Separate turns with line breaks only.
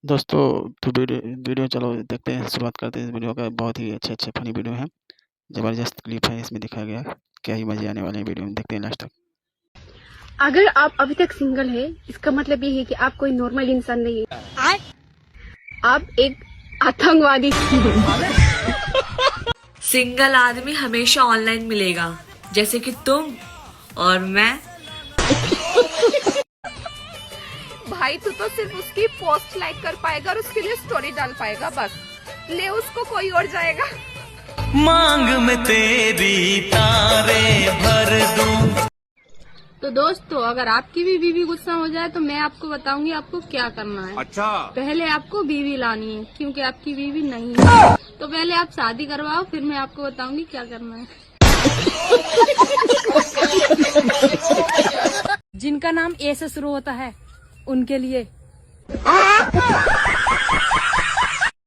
दोस्तों तो वीडियो चलो देखते हैं, शुरुआत करते हैं इस वीडियो का। बहुत ही अच्छे फनी वीडियो है, ज़बरदस्त क्लिप है इसमें दिखाया गया। क्या ही मजे आने वाले हैं वीडियो में, देखते हैं लास्ट तक।
अगर आप अभी तक सिंगल है, इसका मतलब ये है कि आप कोई नॉर्मल इंसान नहीं है। आप एक आतंकवादी।
सिंगल आदमी हमेशा ऑनलाइन मिलेगा, जैसे कि तुम और मैं।
भाई तू तो सिर्फ उसकी पोस्ट लाइक कर पाएगा और उसके लिए स्टोरी डाल पाएगा, बस ले उसको कोई और जाएगा।
मांग में तेरी तारे भर दूं।
तो दोस्तों, अगर आपकी भी बीवी गुस्सा हो जाए तो मैं आपको बताऊंगी आपको क्या करना है।
अच्छा,
पहले आपको बीवी लानी है, क्योंकि आपकी बीवी नहीं है। तो पहले आप शादी करवाओ, फिर मैं आपको बताऊंगी क्या करना है।
जिनका नाम ए से शुरू होता है उनके लिए